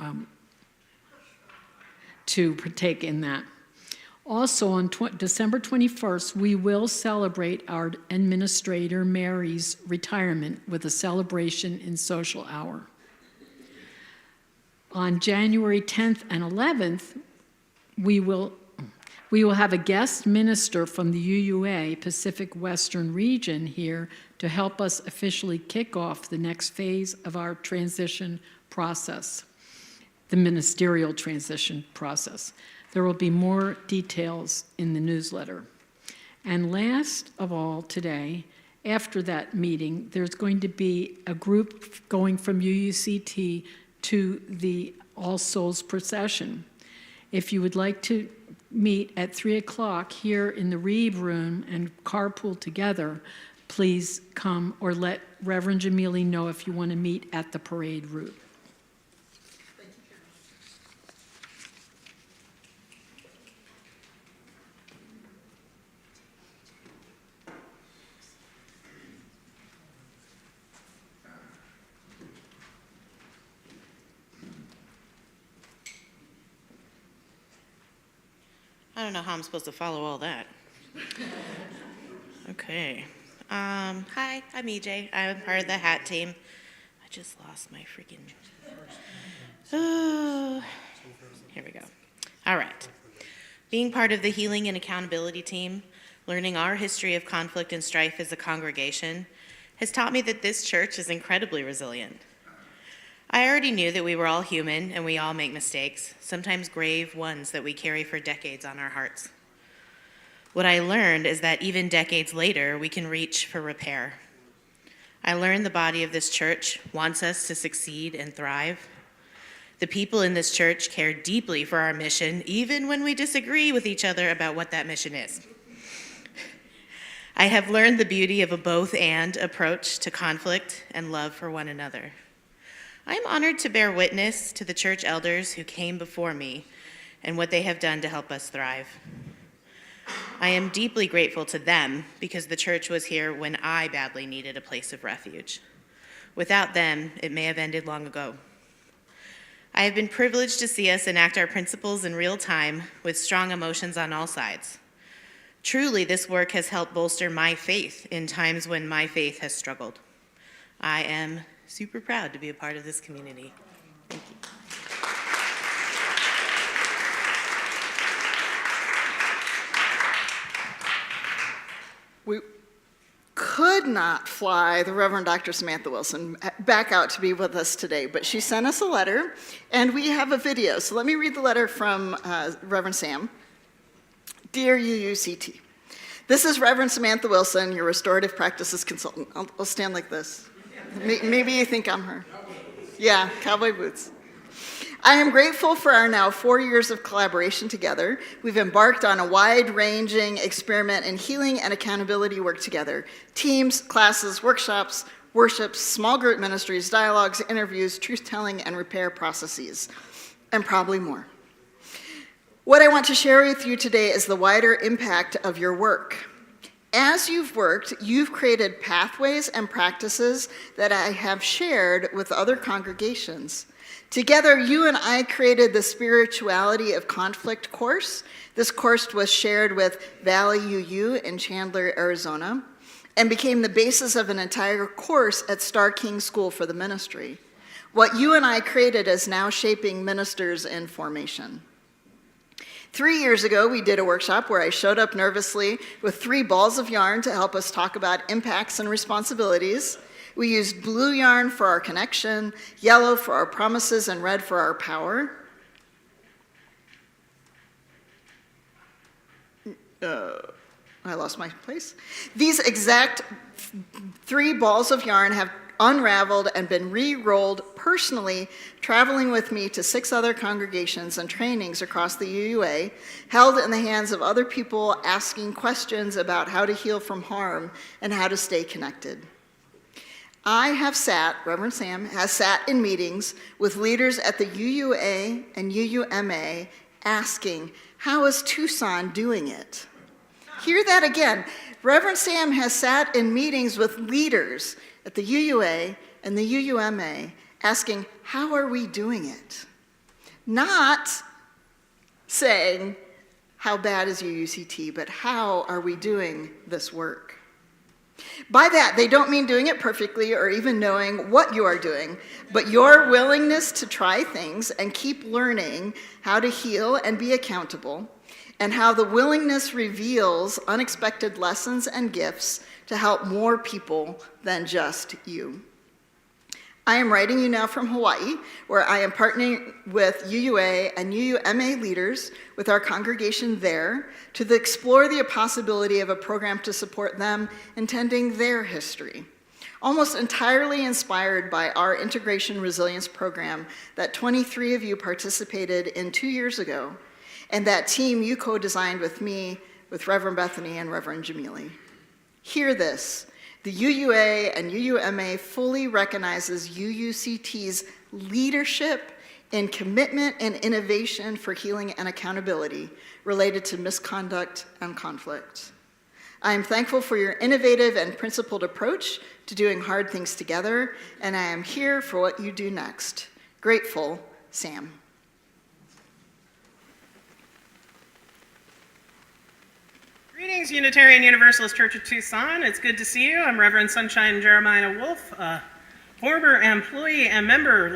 partake in that. Also on December 21st, we will celebrate our administrator Mary's retirement with a celebration in social hour. On January 10th and 11th, we will have a guest minister from the UUA Pacific Western region here to help us officially kick off the next phase of our transition process, the ministerial transition process. There will be more details in the newsletter. And last of all today, after that meeting, there's going to be a group going from UUCT to the All Souls procession. If you would like to meet at 3 o'clock here in the Reeve room and carpool together, please come, or let Reverend Jamili know if you want to meet at the parade route. I don't know how I'm supposed to follow all that. Okay. Hi, I'm EJ. I'm part of the hat team. I just lost my freaking... Oh, here we go. All right. Being part of the healing and accountability team, learning our history of conflict and strife as a congregation, has taught me that this church is incredibly resilient. I already knew that we were all human and we all make mistakes, sometimes grave ones that we carry for decades on our hearts. What I learned is that even decades later, we can reach for repair. I learned the body of this church wants us to succeed and thrive. The people in this church care deeply for our mission, even when we disagree with each other about what that mission is. I have learned the beauty of a both-and approach to conflict and love for one another. I am honored to bear witness to the church elders who came before me and what they have done to help us thrive. I am deeply grateful to them because the church was here when I badly needed a place of refuge. Without them, it may have ended long ago. I have been privileged to see us enact our principles in real time with strong emotions on all sides. Truly, this work has helped bolster my faith in times when my faith has struggled. I am super proud to be a part of this community. Thank you. We could not fly the Reverend Dr. Samantha Wilson back out to be with us today, but she sent us a letter, and we have a video. So let me read the letter from Reverend Sam. Dear UUCT, this is Reverend Samantha Wilson, your restorative practices consultant. I'll stand like this. Maybe you think I'm her. Yeah, cowboy boots. I am grateful for our now 4 years of collaboration together. We've embarked on a wide-ranging experiment in healing and accountability work together. Teams, classes, workshops, worships, small group ministries, dialogues, interviews, truth-telling, and repair processes, and probably more. What I want to share with you today is the wider impact of your work. As you've worked, you've created pathways and practices that I have shared with other congregations. Together, you and I created the Spirituality of Conflict course. This course was shared with Valley UU in Chandler, Arizona, and became the basis of an entire course at Star King School for the Ministry. What you and I created is now shaping ministers in formation. 3 years ago, we did a workshop where I showed up nervously with 3 balls of yarn to help us talk about impacts and responsibilities. We used blue yarn for our connection, yellow for our promises, and red for our power. I lost my place. These exact 3 balls of yarn have unraveled and been re-rolled personally, traveling with me to 6 other congregations and trainings across the UUA, held in the hands of other people asking questions about how to heal from harm and how to stay connected. Reverend Sam has sat in meetings with leaders at the UUA and UUMA asking, how is Tucson doing it? Hear that again. Reverend Sam has sat in meetings with leaders at the UUA and the UUMA asking, how are we doing it? Not saying, how bad is UUCT, but how are we doing this work? By that, they don't mean doing it perfectly or even knowing what you are doing, but your willingness to try things and keep learning how to heal and be accountable, and how the willingness reveals unexpected lessons and gifts to help more people than just you. I am writing you now from Hawaii, where I am partnering with UUA and UUMA leaders with our congregation there to explore the possibility of a program to support them in tending their history. Almost entirely inspired by our Integration Resilience program that 23 of you participated in 2 years ago, and that team you co-designed with me, with Reverend Bethany and Reverend Jamili. Hear this. The UUA and UUMA fully recognizes UUCT's leadership in commitment and innovation for healing and accountability related to misconduct and conflict. I am thankful for your innovative and principled approach to doing hard things together, and I am here for what you do next. Grateful, Sam. Greetings, Unitarian Universalist Church of Tucson. It's good to see you. I'm Reverend Sunshine Jeremiah Wolf, a former employee and member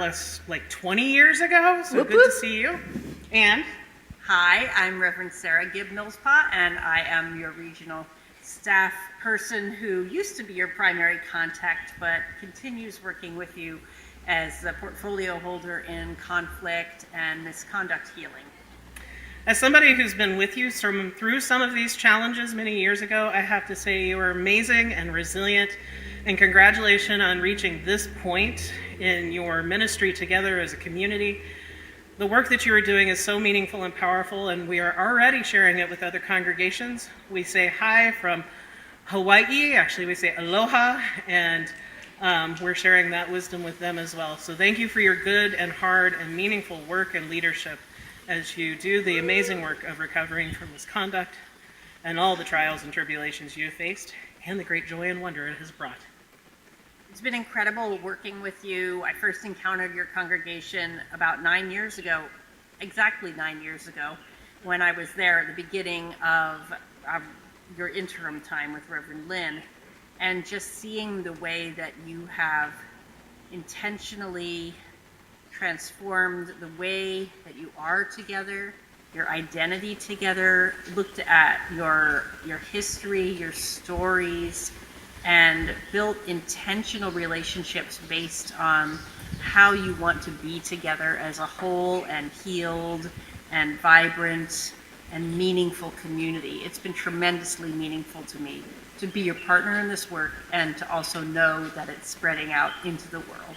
like 20 years ago, so good to see you. And hi, I'm Reverend Sarah Gibb Millspot, and I am your regional staff person who used to be your primary contact, but continues working with you as the portfolio holder in conflict and misconduct healing. as somebody who's been with you through some of these challenges many years ago, I have to say you are amazing and resilient, and congratulations on reaching this point in your ministry together as a community. The work that you are doing is so meaningful and powerful, and we are already sharing it with other congregations. We say hi from Hawaii. Actually, we say aloha, and we're sharing that wisdom with them as well. So thank you for your good and hard and meaningful work and leadership as you do the amazing work of recovering from misconduct and all the trials and tribulations you have faced and the great joy and wonder it has brought. It's been incredible working with you. I first encountered your congregation about 9 years ago, exactly 9 years ago, when I was there at the beginning of your interim time with Reverend Lynn, and just seeing the way that you have intentionally transformed the way that you are together, your identity together, looked at your history, your stories, and built intentional relationships based on how you want to be together as a whole and healed and vibrant and meaningful community. It's been tremendously meaningful to me to be your partner in this work and to also know that it's spreading out into the world.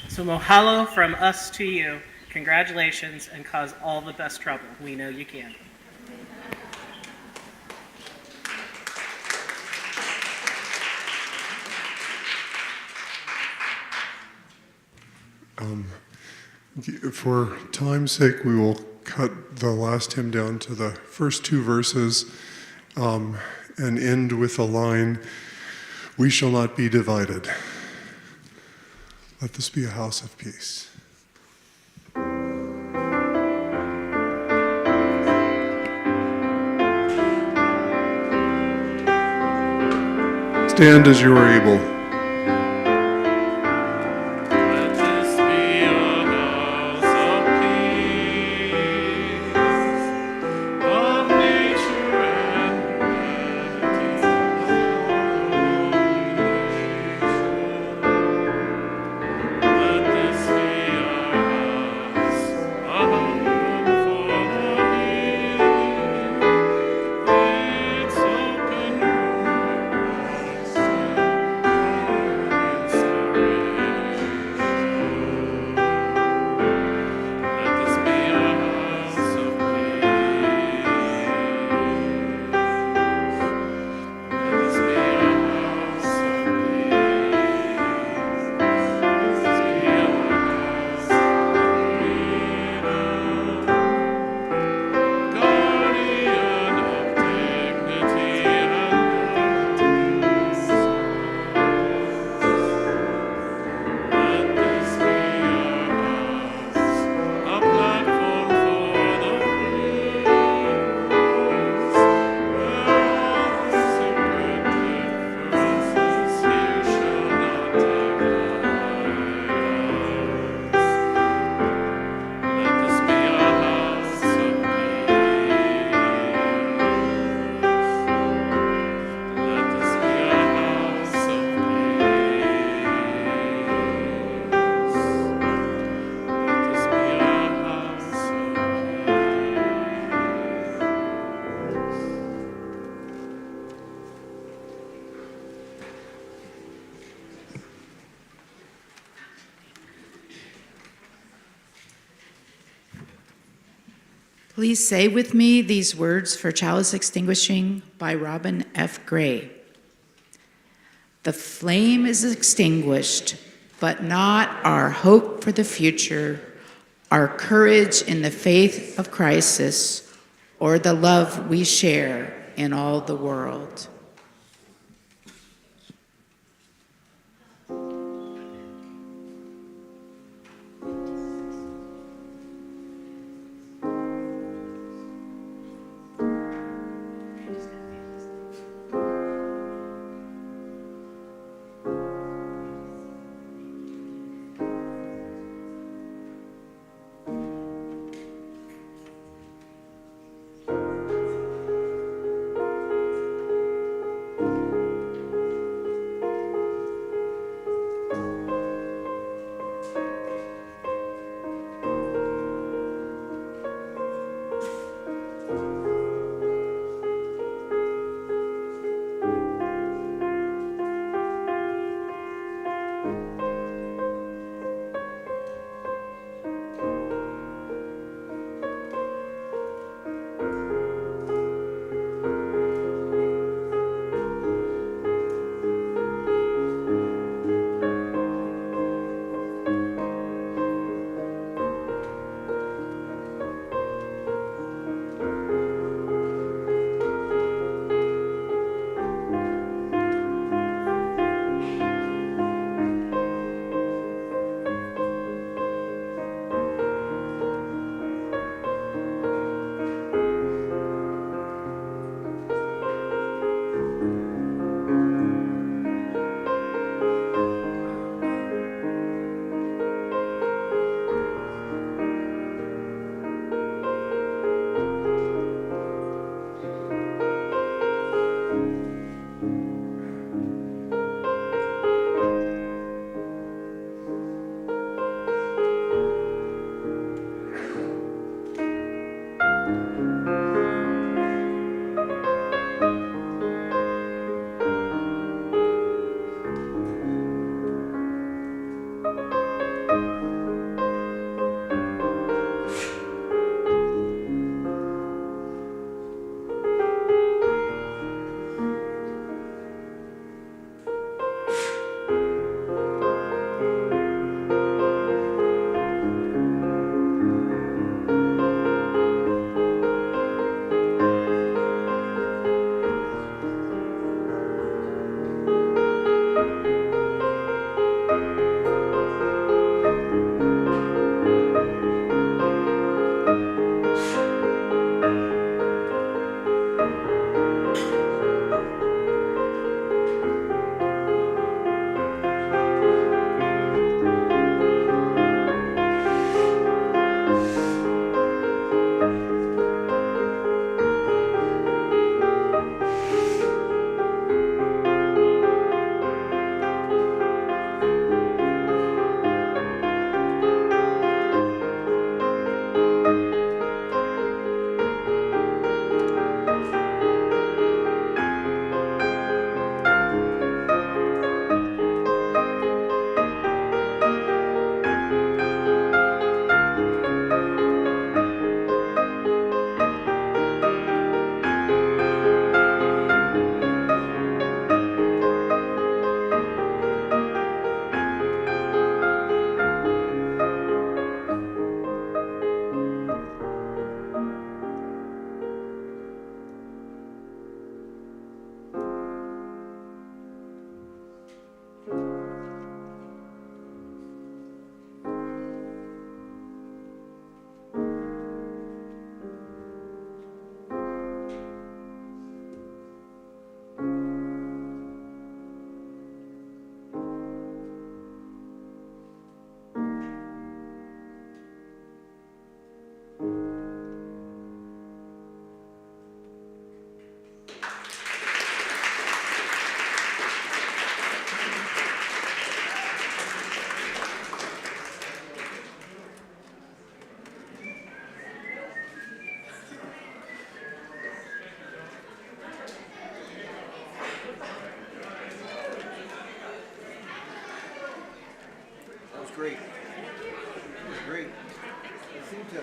So mahalo from us to you. Congratulations, and cause all the best trouble. We know you can. For time's sake, we will cut the last hymn down to the first two verses and end with a line, "We shall not be divided. Let this be a house of peace." Stand as you are able. Let this be a house of peace, of nature and humanity, Let this be our house, a home for the healing, its open doors and inspiration. Let this be a house of peace. Let this be a house of peace. Let this be a house of freedom, guardian of dignity and goodness. Let this be our house, a platform for the free voice, where all secret differences here shall not divide us. Let this be a house of peace. Let this be a house of peace. Let this be a house of Please say with me these words for chalice extinguishing by Robin F. Gray. The flame is extinguished, but not our hope for the future, our courage in the faith of crisis, or the love we share in all the world. great. It was great. It seemed to